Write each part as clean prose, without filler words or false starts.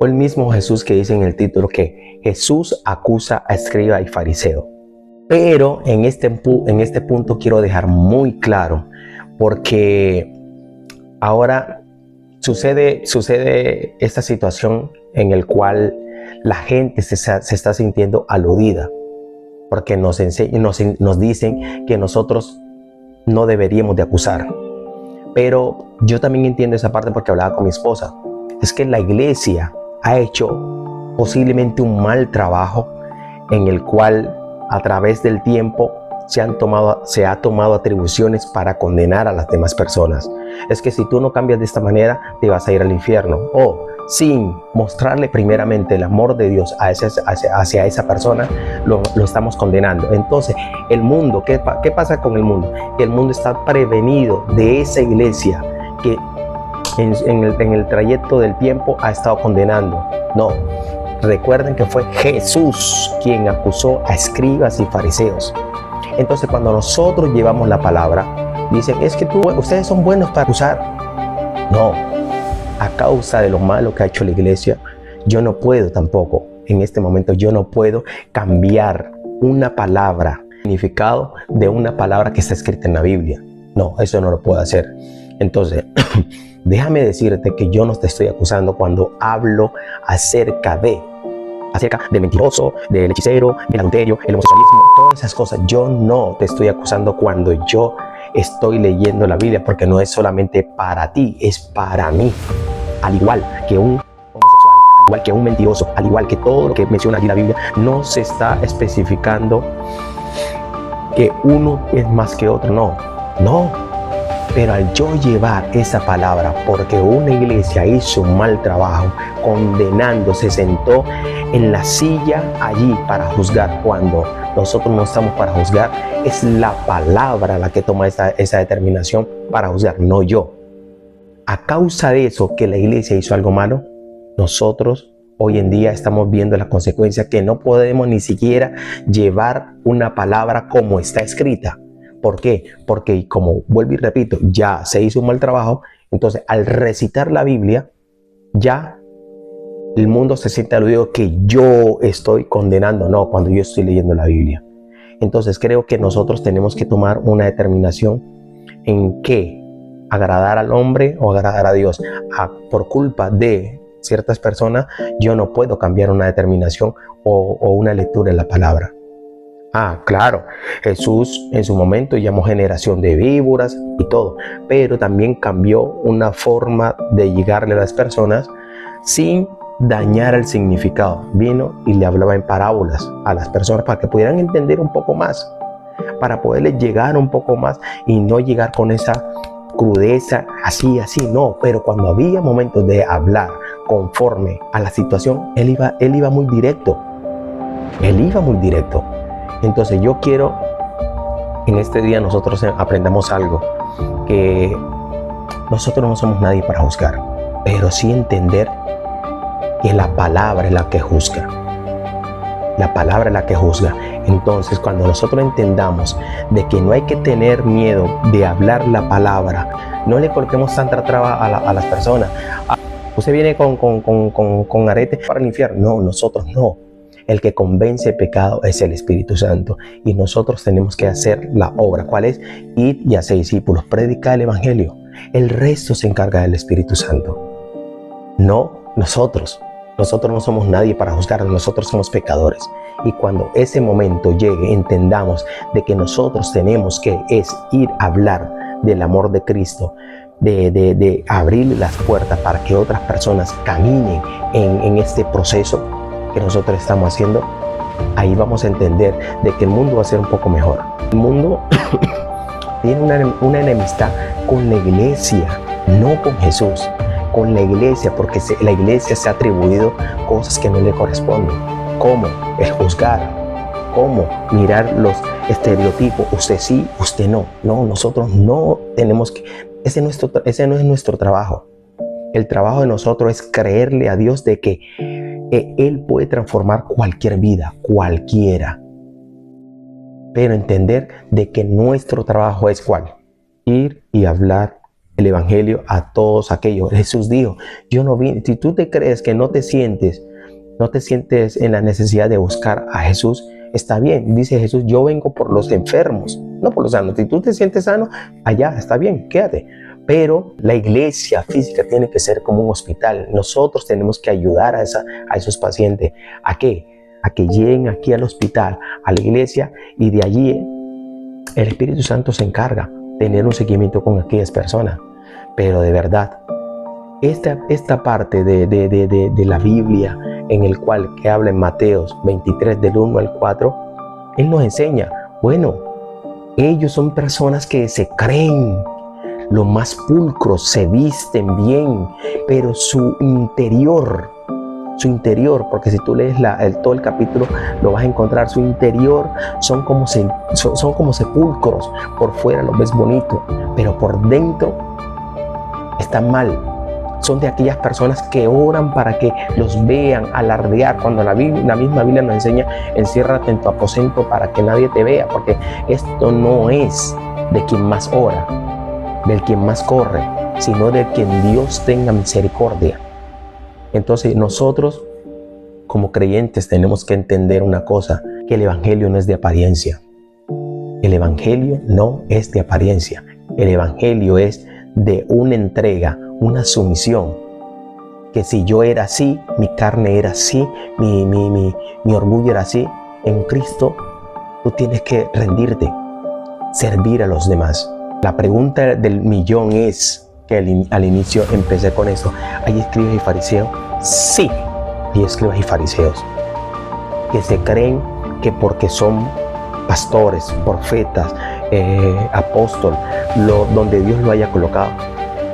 Fue el mismo Jesús que dice en el título que Jesús acusa a escriba y fariseo. Pero en este punto quiero dejar muy claro, porque ahora sucede esta situación en el cual la gente se está sintiendo aludida, porque nos dicen que nosotros no deberíamos de acusar. Pero yo también entiendo esa parte porque hablaba con mi esposa. Es que la iglesia ha hecho posiblemente un mal trabajo en el cual a través del tiempo se ha tomado atribuciones para condenar a las demás personas. Es que si tú no cambias de esta manera, te vas a ir al infierno. O sin mostrarle primeramente el amor de Dios hacia esa persona, lo estamos condenando. Entonces, el mundo, ¿qué pasa con el mundo? Que el mundo está prevenido de esa iglesia que en el trayecto del tiempo ha estado condenando. No, recuerden que fue Jesús quien acusó a escribas y fariseos. Entonces, cuando nosotros llevamos la palabra, dicen, es que ustedes son buenos para acusar. No, a causa de lo malo que ha hecho la iglesia, yo no puedo tampoco, en este momento, yo no puedo cambiar una palabra, significado de una palabra que está escrita en la Biblia. No, eso no lo puedo hacer. Entonces, déjame decirte que yo no te estoy acusando cuando hablo acerca del mentiroso, del hechicero, del adulterio, el homosexualismo, todas esas cosas. Yo no te estoy acusando cuando yo estoy leyendo la Biblia, porque no es solamente para ti, es para mí. Al igual que un homosexual, al igual que un mentiroso, al igual que todo lo que menciona allí la Biblia, no se está especificando que uno es más que otro, no. Pero al yo llevar esa palabra, porque una iglesia hizo un mal trabajo, condenando, se sentó en la silla allí para juzgar, cuando nosotros no estamos para juzgar, es la palabra la que toma esa determinación para juzgar, no yo. A causa de eso, que la iglesia hizo algo malo, nosotros hoy en día estamos viendo las consecuencias, que no podemos ni siquiera llevar una palabra como está escrita. ¿Por qué? Porque, como vuelvo y repito, ya se hizo un mal trabajo. Entonces, al recitar la Biblia, ya el mundo se siente aludido que yo estoy condenando, no, cuando yo estoy leyendo la Biblia. Entonces, creo que nosotros tenemos que tomar una determinación en qué agradar al hombre o agradar a Dios. Por culpa de ciertas personas, yo no puedo cambiar una determinación o una lectura en la palabra. Claro, Jesús en su momento llamó generación de víboras y todo, pero también cambió una forma de llegarle a las personas sin dañar el significado. Vino y le hablaba en parábolas a las personas para que pudieran entender un poco más, para poderles llegar un poco más y no llegar con esa crudeza, así, no. Pero cuando había momentos de hablar conforme a la situación, él iba muy directo. Entonces yo quiero, en este día nosotros aprendamos algo, que nosotros no somos nadie para juzgar, pero sí entender que la palabra es la que juzga. La palabra es la que juzga. Entonces, cuando nosotros entendamos de que no hay que tener miedo de hablar la palabra, no le coloquemos tanta traba a las personas. Usted viene con arete para el infierno. No, nosotros no. El que convence el pecado es el Espíritu Santo, y nosotros tenemos que hacer la obra. ¿Cuál es? Ir y hacer discípulos, predicar el Evangelio. El resto se encarga del Espíritu Santo. No nosotros. Nosotros no somos nadie para juzgar, nosotros somos pecadores. Y cuando ese momento llegue, entendamos de que nosotros tenemos que ir a hablar del amor de Cristo, de abrir las puertas para que otras personas caminen en este proceso que nosotros estamos haciendo. Ahí vamos a entender de que el mundo va a ser un poco mejor. El mundo tiene una enemistad con la iglesia, no con Jesús, con la iglesia, porque la iglesia se ha atribuido cosas que no le corresponden, como el juzgar, como mirar los estereotipos, usted sí, usted no. No, nosotros no tenemos que, ese no es nuestro trabajo. El trabajo de nosotros es creerle a Dios de que Él puede transformar cualquier vida, cualquiera. Pero entender de que nuestro trabajo es ¿cuál? Ir y hablar el evangelio a todos aquellos. Jesús dijo, yo no vine, si tú te crees que no te sientes en la necesidad de buscar a Jesús, está bien. Dice Jesús, yo vengo por los enfermos, no por los sanos. Si tú te sientes sano, allá está bien, quédate. Pero la iglesia física tiene que ser como un hospital. Nosotros tenemos que ayudar a esos pacientes. ¿A qué? A que lleguen aquí al hospital, a la iglesia, y de allí el Espíritu Santo se encarga de tener un seguimiento con aquellas personas. Pero de verdad, esta parte de la Biblia en el cual que habla en Mateos 23 del 1 al 4, Él nos enseña, bueno, ellos son personas que se creen lo más pulcros, se visten bien, pero su interior, porque si tú lees todo el capítulo lo vas a encontrar, su interior son como sepulcros. Por fuera lo ves bonito, pero por dentro están mal. Son de aquellas personas que oran para que los vean alardear, cuando la misma Biblia nos enseña, enciérrate en tu aposento para que nadie te vea, porque esto no es de quien más ora, del quien más corre, sino de quien Dios tenga misericordia. Entonces nosotros como creyentes tenemos que entender una cosa, que el evangelio no es de apariencia. El evangelio no es de apariencia. El evangelio es de una entrega, una sumisión. Que si yo era así, mi carne era así, mi orgullo era así, en Cristo tú tienes que rendirte, servir a los demás. La pregunta del millón es, que al inicio empecé con esto, ¿hay escribas y fariseos? Sí, hay escribas y fariseos que se creen que porque son pastores, profetas, apóstoles, donde Dios lo haya colocado,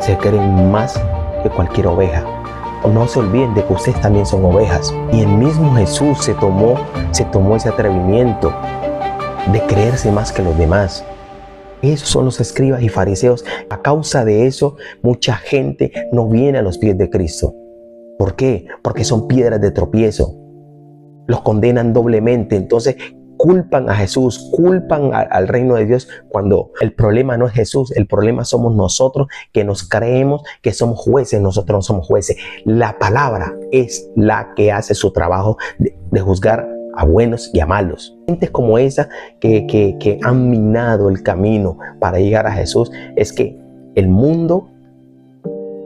se creen más que cualquier oveja. No se olviden de que ustedes también son ovejas. Y el mismo Jesús se tomó ese atrevimiento de creerse más que los demás. Esos son los escribas y fariseos. A causa de eso, mucha gente no viene a los pies de Cristo. ¿Por qué? Porque son piedras de tropiezo. Los condenan doblemente. Entonces culpan a Jesús, culpan al reino de Dios, cuando el problema no es Jesús, el problema somos nosotros, que nos creemos que somos jueces. Nosotros no somos jueces. La palabra es la que hace su trabajo de juzgar a buenos y a malos. Gente como esa que han minado el camino para llegar a Jesús, es que el mundo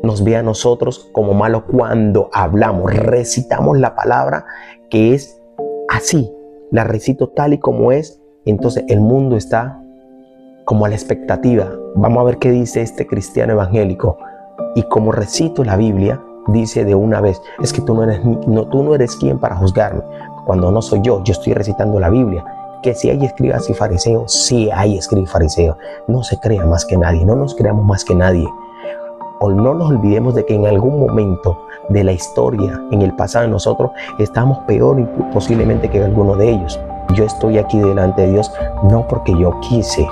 nos ve a nosotros como malos cuando hablamos, recitamos la palabra que es así, la recito tal y como es. Entonces el mundo está como a la expectativa. Vamos a ver qué dice este cristiano evangélico. Y como recito la Biblia, dice de una vez, es que tú no eres quien para juzgarme. Cuando no soy yo estoy recitando la Biblia. Que si hay escribas y fariseos, sí hay escribas y fariseos. No se crea más que nadie, no nos creamos más que nadie. O no nos olvidemos de que en algún momento de la historia, en el pasado, nosotros estamos peor posiblemente que alguno de ellos. Yo estoy aquí delante de Dios no porque yo quise,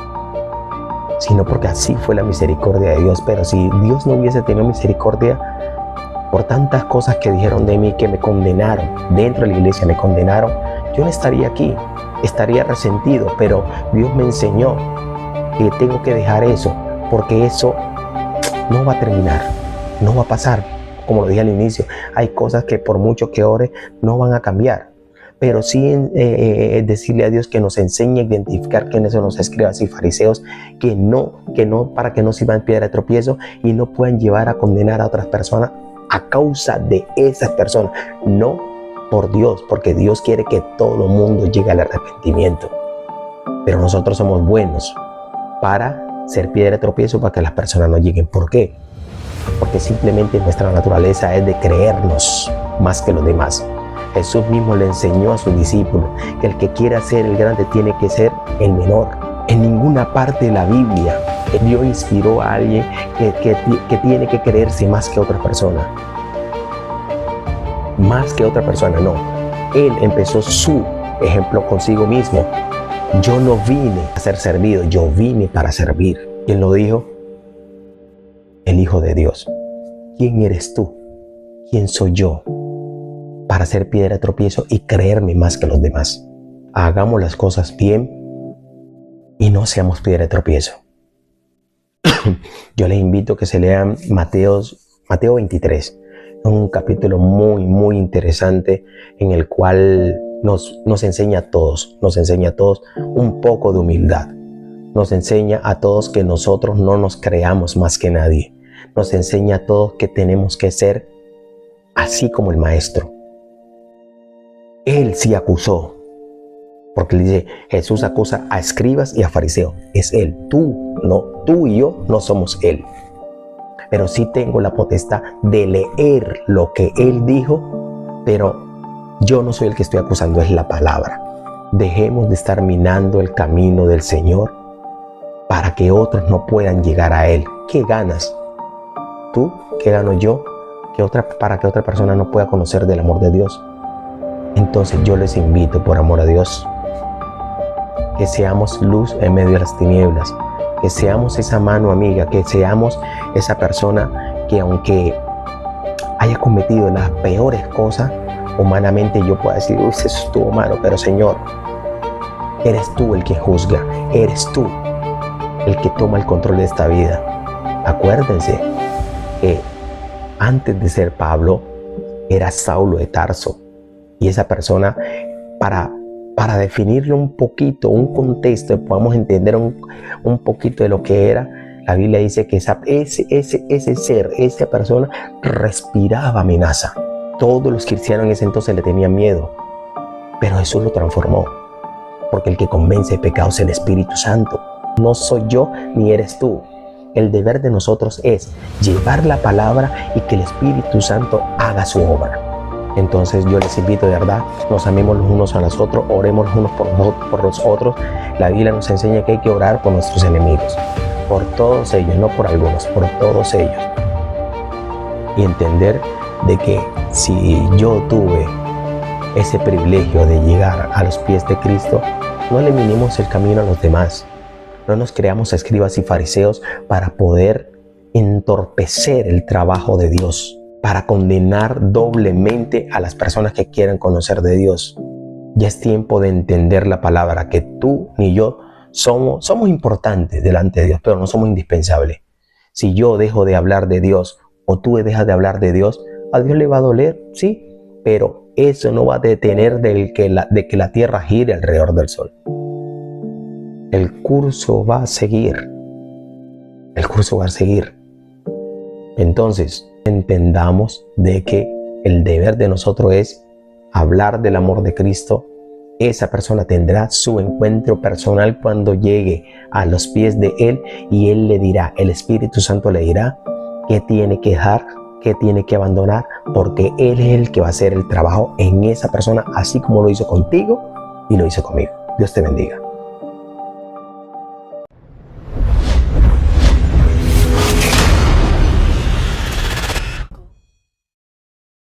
sino porque así fue la misericordia de Dios. Pero si Dios no hubiese tenido misericordia, por tantas cosas que dijeron de mí, que me condenaron, dentro de la iglesia me condenaron, yo no estaría aquí, estaría resentido. Pero Dios me enseñó que tengo que dejar eso, porque eso no va a terminar, no va a pasar. Como lo dije al inicio, hay cosas que por mucho que ore no van a cambiar. Pero sí decirle a Dios que nos enseñe a identificar quiénes son los escribas y fariseos, que no, para que no sirvan piedra de tropiezo y no puedan llevar a condenar a otras personas a causa de esas personas, no por Dios, porque Dios quiere que todo mundo llegue al arrepentimiento. Pero nosotros somos buenos para ser piedra de tropiezo para que las personas no lleguen. ¿Por qué? Porque simplemente nuestra naturaleza es de creernos más que los demás. Jesús mismo le enseñó a sus discípulos que el que quiera ser el grande tiene que ser el menor. En ninguna parte de la Biblia Dios inspiró a alguien que tiene que creerse más que otra persona. Más que otra persona, no. Él empezó su ejemplo consigo mismo. Yo no vine a ser servido, yo vine para servir. ¿Quién lo dijo? El Hijo de Dios. ¿Quién eres tú? ¿Quién soy yo para ser piedra de tropiezo y creerme más que los demás? Hagamos las cosas bien y no seamos piedra de tropiezo. yo les invito a que se lean Mateo 23, un capítulo muy, muy interesante en el cual nos enseña a todos, un poco de humildad. Nos enseña a todos que nosotros no nos creamos más que nadie. Nos enseña a todos que tenemos que ser así como el maestro. Él sí acusó, porque le dice, Jesús acusa a escribas y a fariseos. Es él, tú y yo no somos él. Pero sí tengo la potestad de leer lo que él dijo, pero yo no soy el que estoy acusando, es la palabra. Dejemos de estar minando el camino del Señor para que otros no puedan llegar a él. ¿Qué ganas tú? ¿Qué gano yo? Para que otra persona no pueda conocer del amor de Dios. Entonces yo les invito, por amor a Dios, que seamos luz en medio de las tinieblas, que seamos esa mano amiga, que seamos esa persona que, aunque haya cometido las peores cosas, humanamente yo pueda decir, uy, eso estuvo malo, pero Señor, eres tú el que juzga, eres tú el que toma el control de esta vida. Acuérdense que antes de ser Pablo era Saulo de Tarso, y esa persona, para definirle un poquito, un contexto, podamos entender un poquito de lo que era, la Biblia dice que ese ser, esa persona respiraba amenaza. Todos los cristianos en ese entonces le tenían miedo, pero Jesús lo transformó, porque el que convence de pecado es el Espíritu Santo. No soy yo ni eres tú. El deber de nosotros es llevar la palabra y que el Espíritu Santo haga su obra. Entonces yo les invito, de verdad, nos amemos los unos a los otros, oremos los unos por los otros. La Biblia nos enseña que hay que orar por nuestros enemigos, por todos ellos, no por algunos, por todos ellos. Y entender de que si yo tuve ese privilegio de llegar a los pies de Cristo, no le minimos el camino a los demás. No nos creamos escribas y fariseos para poder entorpecer el trabajo de Dios, para condenar doblemente a las personas que quieren conocer de Dios. Ya es tiempo de entender la palabra, que tú ni yo somos importantes delante de Dios, pero no somos indispensables. Si yo dejo de hablar de Dios o tú dejas de hablar de Dios, a Dios le va a doler, sí, pero eso no va a detener de que la tierra gire alrededor del sol. El curso va a seguir. Entonces, entendamos de que el deber de nosotros es hablar del amor de Cristo. Esa persona tendrá su encuentro personal cuando llegue a los pies de Él, y Él le dirá, el Espíritu Santo le dirá qué tiene que dejar, qué tiene que abandonar, porque Él es el que va a hacer el trabajo en esa persona, así como lo hizo contigo y lo hizo conmigo. Dios te bendiga.